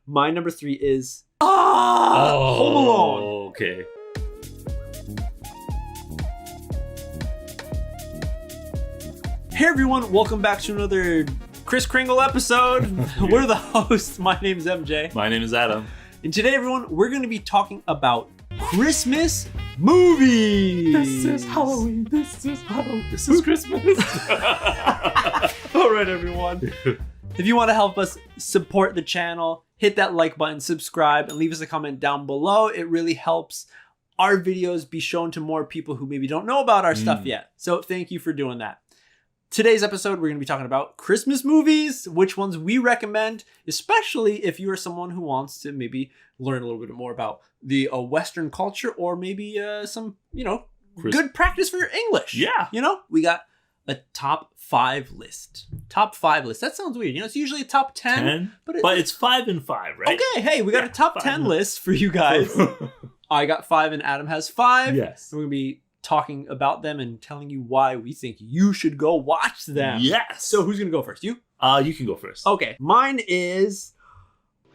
My number 3 is Home Alone. Okay. Hey everyone, welcome back to another Kris Kringle episode. We're the hosts. My name is MJ. My name is Adam. And today, everyone, we're going to be talking about Christmas movies. This is Halloween. This is Halloween. This is Christmas. All right, everyone. If you want to help us support the channel, hit that like button, subscribe, and leave us a comment down below. It really helps our videos be shown to more people who maybe don't know about our stuff yet. So thank you for doing that. Today's episode, we're going to be talking about Christmas movies, which ones we recommend, especially if you are someone who wants to maybe learn a little bit more about the Western culture or maybe some, good practice for your English. Yeah. We got a top 5 list. Top 5 list. That sounds weird. It's usually a top 10. But it's 5 and 5, right? Okay, hey, we got a top 10 list for you guys. I got 5 and Adam has 5. Yes. We're going to be talking about them and telling you why we think you should go watch them. Yes. So who's going to go first? You? You can go first. Okay. Mine is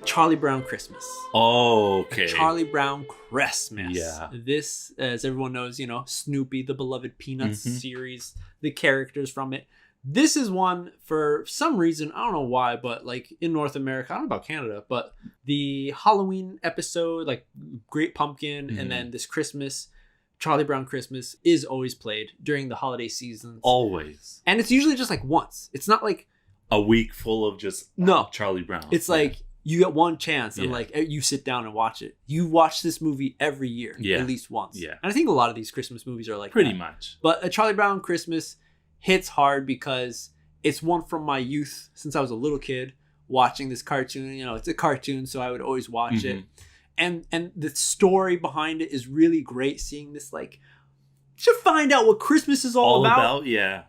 Charlie Brown Christmas. Oh, okay. Charlie Brown Christmas. Yeah. This, as everyone knows, Snoopy, the beloved Peanuts series, the characters from it. This is one, for some reason, I don't know why, but like in North America, I don't know about Canada, but the Halloween episode, like Great Pumpkin, and then this Christmas, Charlie Brown Christmas, is always played during the holiday seasons. Always. And it's usually just like once. It's not like a week full of just Charlie Brown. It's like you get one chance and like you sit down and watch it. You watch this movie every year, at least once. Yeah. And I think a lot of these Christmas movies are like pretty that. much. But a Charlie Brown Christmas hits hard because it's one from my youth since I was a little kid watching this cartoon. It's a cartoon, so I would always watch it. And the story behind it is really great. Seeing this, like, to find out what Christmas is all about. Yeah.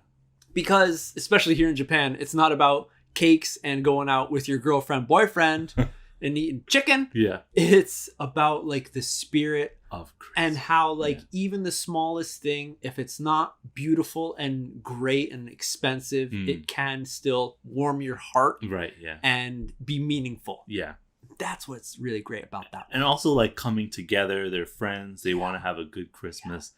Because, especially here in Japan, it's not about cakes and going out with your girlfriend, boyfriend, and eating chicken. Yeah. It's about, like, the spirit of Christmas. And how, like, even the smallest thing, if it's not beautiful and great and expensive, it can still warm your heart. Right, yeah. And be meaningful. Yeah. That's what's really great about that one. And also, like, coming together, they're friends, they want to have a good Christmas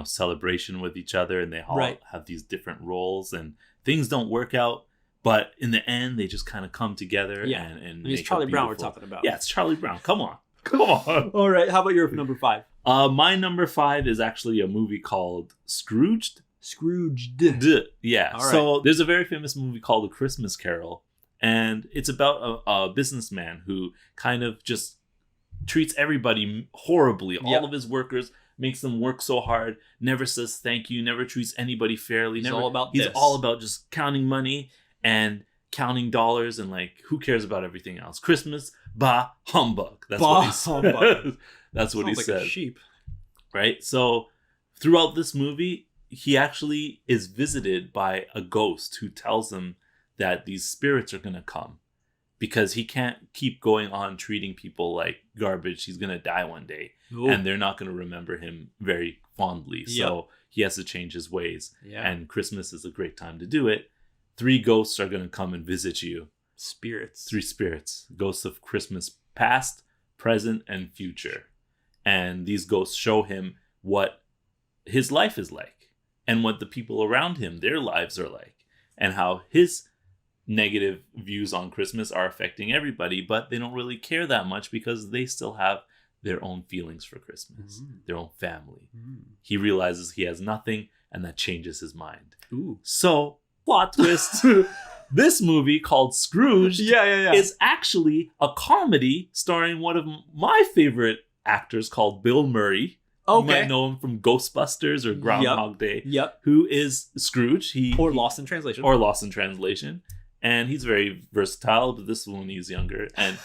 celebration with each other, and they all have these different roles, and things don't work out, but in the end they just kind of come together. And it's Charlie Brown we're talking about. It's Charlie Brown. Come on. All right, how about your number 5? My number 5 is actually a movie called Scrooged. Yeah. All right. So there's a very famous movie called A Christmas Carol. And it's about a businessman who kind of just treats everybody horribly. All of his workers, makes them work so hard, never says thank you, never treats anybody fairly. He's all about just counting money and counting dollars, and like, who cares about everything else? Christmas, bah humbug. That's what he said. That's what he said. A sheep. Right? So throughout this movie, he actually is visited by a ghost who tells him that these spirits are going to come because he can't keep going on treating people like garbage. He's going to die one day. Ooh. And they're not going to remember him very fondly. So he has to change his ways. Yeah. And Christmas is a great time to do it. 3 ghosts are going to come and visit you. 3 spirits. Ghosts of Christmas past, present, and future. And these ghosts show him what his life is like and what the people around him, their lives are like, and how his negative views on Christmas are affecting everybody, but they don't really care that much because they still have their own feelings for Christmas, their own family. He realizes he has nothing, and that changes his mind. Ooh. So, plot twist. This movie called Scrooge is actually a comedy starring one of my favorite actors called Bill Murray. Okay. You might know him from Ghostbusters or Groundhog Day. Who is Scrooge. Or Lost in Translation. And he's very versatile, but this one he's younger. And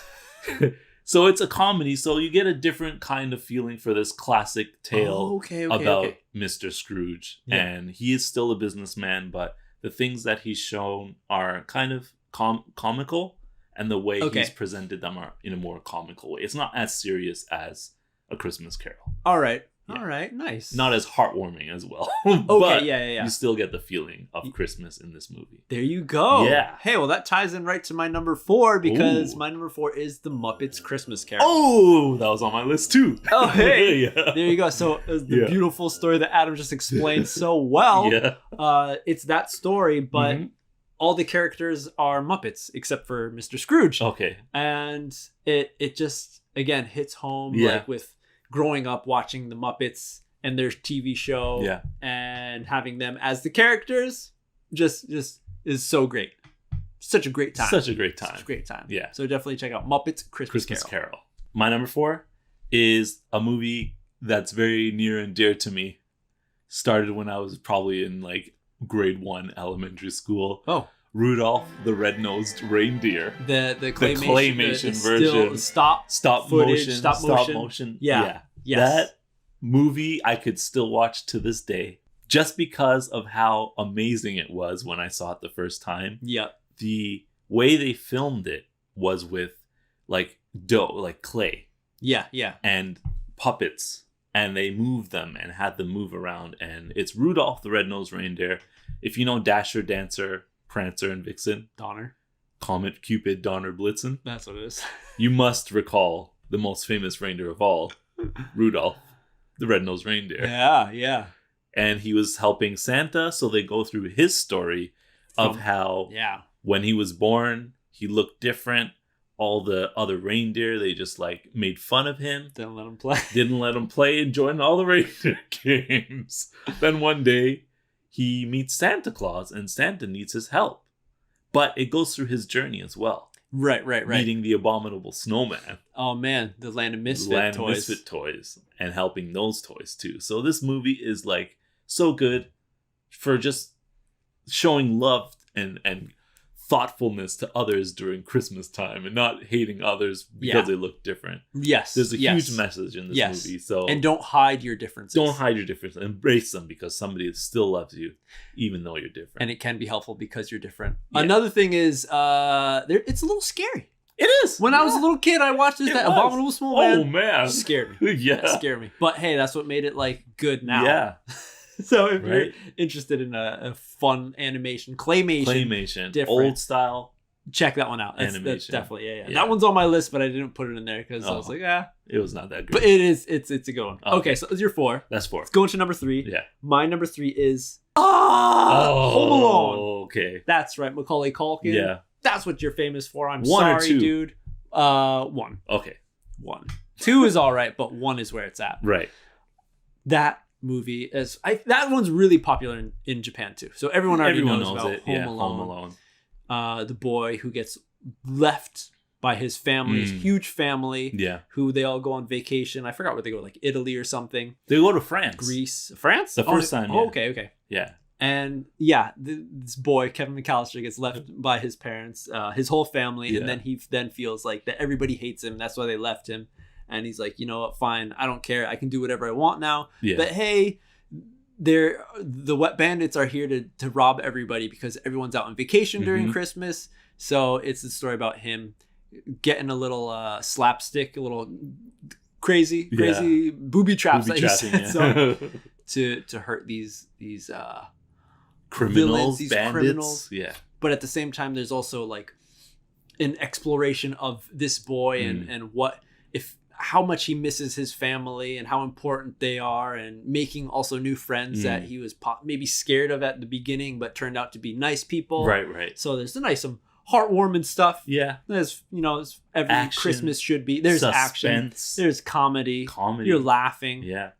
so it's a comedy. So you get a different kind of feeling for this classic tale about Mr. Scrooge. Yeah. And he is still a businessman, but the things that he's shown are kind of comical. And the way he's presented them are in a more comical way. It's not as serious as A Christmas Carol. All right. Yeah. All right, nice. Not as heartwarming as well. Okay, but yeah. You still get the feeling of Christmas in this movie. There you go. Yeah. Hey, well, that ties in right to my number 4 because Ooh. my number 4 is The Muppets Christmas Carol. Oh, that was on my list too. Oh, hey. Yeah. There you go. So the beautiful story that Adam just explained so well. Yeah. It's that story, but all the characters are Muppets except for Mr. Scrooge. Okay. And it just, again, hits home like with growing up watching the Muppets and their TV show and having them as the characters just is so great. Such a great time. Such a great time. Such a great time. Yeah. So definitely check out Muppets Christmas Carol. My number 4 is a movie that's very near and dear to me. Started when I was probably in like grade 1 elementary school. Oh. Rudolph the Red-Nosed Reindeer. The claymation version. Stop motion. Yeah. Yes. That movie I could still watch to this day just because of how amazing it was when I saw it the first time. Yeah. The way they filmed it was with like dough, like clay. Yeah. And puppets. And they moved them and had them move around. And it's Rudolph the Red-Nosed Reindeer. If you know Dasher, Dancer, Prancer, and Vixen. Donner. Comet, Cupid, Donner, Blitzen. That's what it is. You must recall the most famous reindeer of all, Rudolph the Red-Nosed Reindeer. Yeah. And he was helping Santa, so they go through his story of how when he was born, he looked different. All the other reindeer, they just like made fun of him. Didn't let him play and join all the reindeer games. Then one day, he meets Santa Claus and Santa needs his help. But it goes through his journey as well. Right. Meeting the abominable snowman. Oh man, the Land of Misfit toys. And helping those toys too. So this movie is like so good for just showing love and thoughtfulness to others during Christmas time and not hating others because they look different. Yes. There's a huge message in this movie. So and don't hide your differences. Embrace them because somebody still loves you even though you're different. And it can be helpful because you're different. Yeah. Another thing is it's a little scary. It is. When I was a little kid, I watched that abominable snowman. Oh man. It scared me. It scared me. But hey, that's what made it like good now. Yeah. So if you're interested in a fun animation, claymation, old style, check that one out. That's definitely yeah. That one's on my list, but I didn't put it in there because I was like, it was not that good. But it is. It's a good one. Okay, so it's your 4. That's 4. Let's go into number 3. Yeah. My number 3 is Home Alone. Okay. That's right, Macaulay Culkin. Yeah. That's what you're famous for. I'm 1 sorry, or 2? Dude. 1. Okay. 1. 2 is all right, but 1 is where it's at. Right. That movie is that one's really popular in Japan too. So everyone knows about it. Home Alone. The boy who gets left by his family, his huge family. Yeah. Who they all go on vacation. I forgot where they go, like Italy or something. They go to France. Greece. France? The first time. Oh, okay. Yeah. And this boy, Kevin McAllister, gets left by his parents, his whole family, and then he feels like that everybody hates him. That's why they left him. And he's like, you know what, fine, I don't care. I can do whatever I want now. Yeah. But hey, the wet bandits are here to rob everybody because everyone's out on vacation during Christmas. So it's the story about him getting a little slapstick, a little crazy booby traps so to hurt these criminals, villains, these bandits. Criminals. Yeah. But at the same time, there's also like an exploration of this boy and how much he misses his family and how important they are, and making also new friends that he was maybe scared of at the beginning, but turned out to be nice people. Right. So there's some heartwarming stuff. Yeah. There's, as every action, Christmas should be. There's suspense, action. There's comedy. You're laughing. Yeah.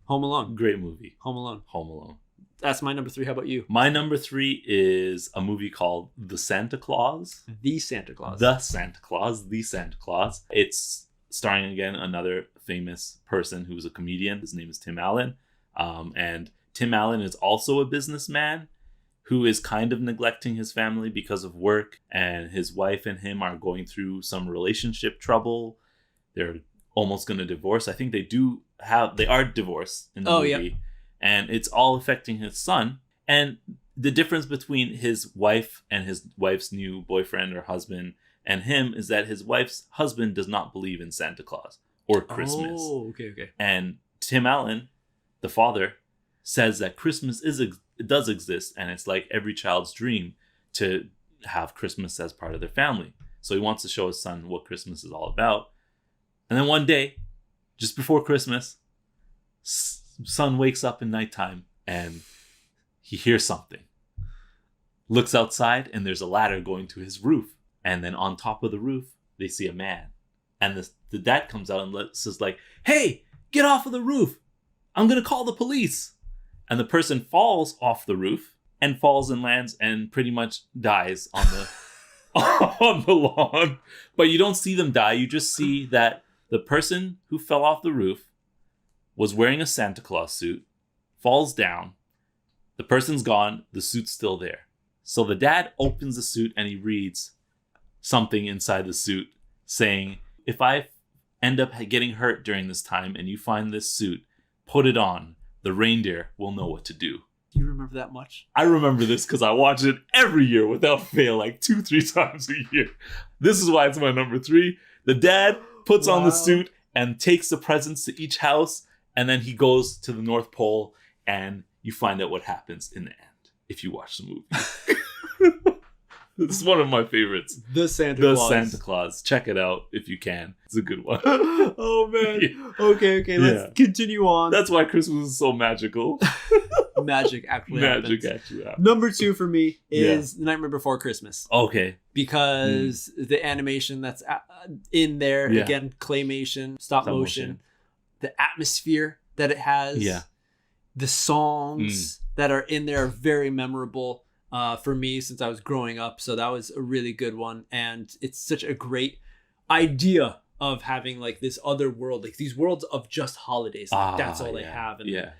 Home Alone. Great movie. Home Alone. That's my number 3. How about you? My number 3 is a movie called The Santa Claus. The Santa Claus. It's starring again another famous person who's a comedian. His name is Tim Allen. And Tim Allen is also a businessman who is kind of neglecting his family because of work. And his wife and him are going through some relationship trouble. They're almost going to divorce. I think they are divorced in the movie. Yep. And it's all affecting his son. And the difference between his wife and his wife's new boyfriend or husband and him is that his wife's husband does not believe in Santa Claus or Christmas. Oh, okay. And Tim Allen, the father, says that Christmas does exist, and it's like every child's dream to have Christmas as part of their family. So he wants to show his son what Christmas is all about. And then one day, just before Christmas, son wakes up in nighttime and he hears something. Looks outside and there's a ladder going to his roof. And then on top of the roof, they see a man. And the dad comes out and says like, "Hey, get off of the roof. I'm going to call the police." And the person falls off the roof and falls and lands and pretty much dies on the on the lawn. But you don't see them die. You just see that the person who fell off the roof was wearing a Santa Claus suit, falls down. The person's gone. The suit's still there. So the dad opens the suit and he reads something inside the suit saying, "If I end up getting hurt during this time and you find this suit, put it on. The reindeer will know what to do." Do you remember that much? I remember this because I watch it every year without fail, like 2-3 times a year. This is why it's my number 3. The dad puts on the suit and takes the presents to each house, and then he goes to the North Pole, and you find out what happens in the end if you watch the movie. This is one of my favorites. The Santa Claus. Check it out if you can. It's a good one. Oh, man. Yeah. Okay. Let's continue on. That's why Christmas is so magical. Magic actually happens. Happens. Number 2 for me is The Nightmare Before Christmas. Okay. Because the animation that's in there, again, claymation, stop motion, the atmosphere that it has, the songs that are in there are very memorable for me since I was growing up. So that was a really good one. And it's such a great idea of having like this other world, like these worlds of just holidays. Like, that's all they have. And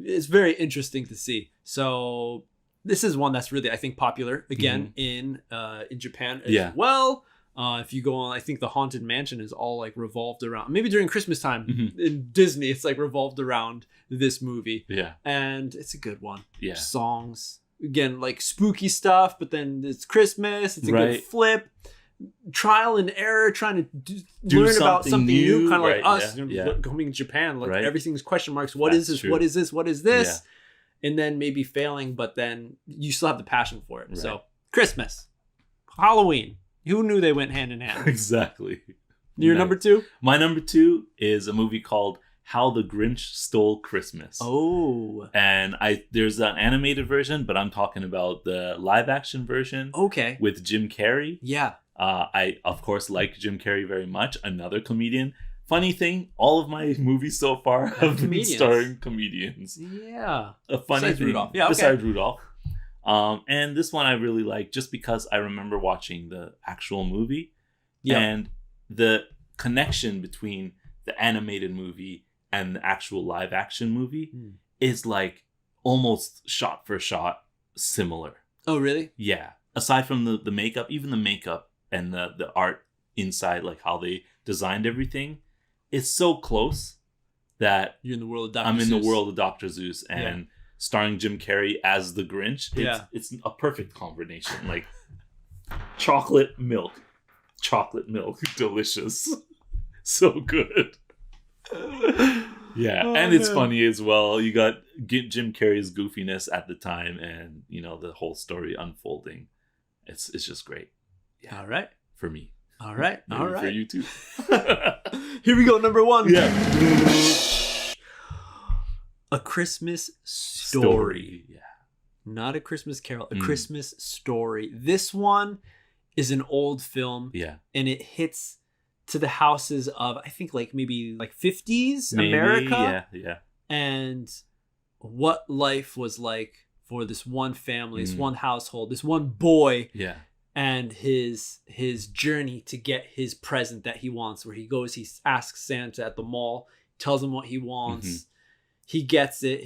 it's very interesting to see. So this is one that's really, I think, popular again in Japan as well. If you go on, I think the Haunted Mansion is all like revolved around, maybe during Christmas time in Disney, it's like revolved around this movie. Yeah. And it's a good one. Yeah. Songs, again, like spooky stuff, but then it's Christmas. It's a good flip. Trial and error, trying to learn about something new, kind of like us going to Japan. Like everything's question marks. What is this? True. What is this? What is this? Yeah. And then maybe failing, but then you still have the passion for it. Right. So Christmas, Halloween. Who knew they went hand in hand? Exactly. Your number 2? My number 2 is a movie called How the Grinch Stole Christmas. Oh. And there's an animated version, but I'm talking about the live action version. Okay. With Jim Carrey. Yeah. I, of course, like Jim Carrey very much. Another comedian. Funny thing, all of my movies so far have been starring comedians. Yeah. A funny besides thing. Rudolph. Yeah, okay. Besides Rudolph. And this one I really like just because I remember watching the actual movie. Yep. And the connection between the animated movie and the actual live action movie is like almost shot for shot similar. Oh, really? Yeah. Aside from the makeup, even the makeup and the art inside, like how they designed everything, it's so close that you're in the world of Dr. I'm Seuss. In the world of Dr. Zeus and starring Jim Carrey as the Grinch. It's a perfect combination. Like chocolate milk, delicious, so good. Yeah, and it's funny as well. You got Jim Carrey's goofiness at the time, and you know the whole story unfolding. It's just great. Yeah. All right. For me. All right. Maybe all right. For you too. Here we go. Number 1. Yeah. A Christmas Story. Yeah. Not A Christmas Carol. A Christmas Story. This one is an old film. Yeah. And it hits to the houses of, I think, like maybe like 50s America. Yeah. And what life was like for this one family, this one household, this one boy. Yeah. And his journey to get his present that he wants, where he goes, he asks Santa at the mall, tells him what he wants. He gets it.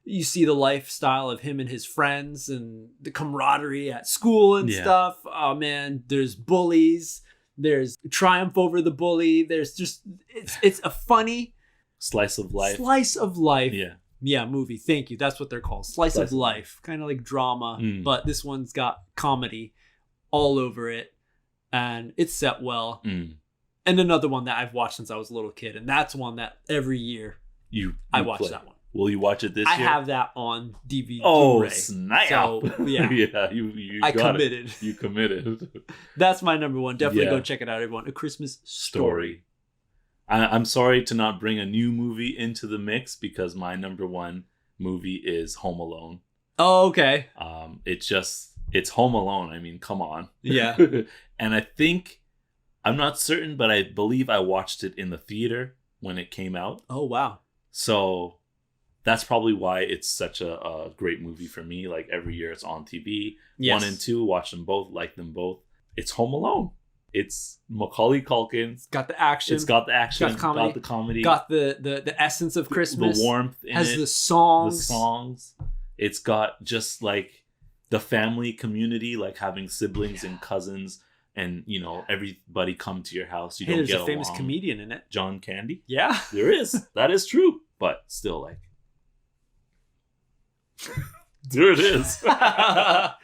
You see the lifestyle of him and his friends and the camaraderie at school and stuff. Oh man, there's bullies. There's triumph over the bully. There's just, it's a funny slice of life. Yeah, movie. Thank you. That's what they're called. Slice of life. Kind of like drama, but this one's got comedy all over it, and it's set well. And another one that I've watched since I was a little kid, and that's one that every year I watched that one. Will you watch it this year? I have that on DVD. Oh, Blu-ray. snap. So, yeah. Yeah, you I got committed. It. You committed. That's my number one. Definitely go check it out, everyone. A Christmas Story. I'm sorry to not bring a new movie into the mix because my number one movie is Home Alone. Oh, okay. It's Home Alone. I mean, come on. Yeah. And I think, I'm not certain, but I believe I watched it in the theater when it came out. Oh, wow. So that's probably why it's such a great movie for me. Like every year it's on TV. Yes. 1 and 2, watch them both, like them both. It's Home Alone. It's Macaulay Culkin. It's got the action. It's got the action. It's got the comedy. Got the essence of Christmas. The warmth in has it. The songs. The songs. It's got just like the family community, like having siblings and cousins, and everybody come to your house. You don't get along. There's a famous comedian in it. John Candy. Yeah, there is. That is true. But still, like, there it is. There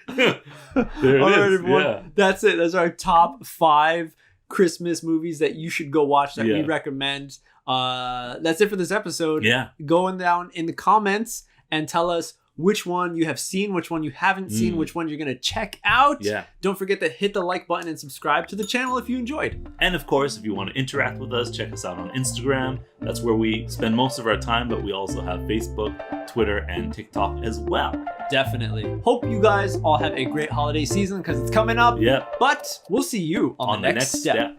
it is. Yeah. That's it. Those are our top 5 Christmas movies that you should go watch that we recommend. That's it for this episode. Yeah. Going down in the comments and tell us which one you have seen, which one you haven't seen, which one you're going to check out. Yeah. Don't forget to hit the like button and subscribe to the channel if you enjoyed. And of course, if you want to interact with us, check us out on Instagram. That's where we spend most of our time, but we also have Facebook, Twitter, and TikTok as well. Definitely. Hope you guys all have a great holiday season because it's coming up. Yeah. But we'll see you on the next step.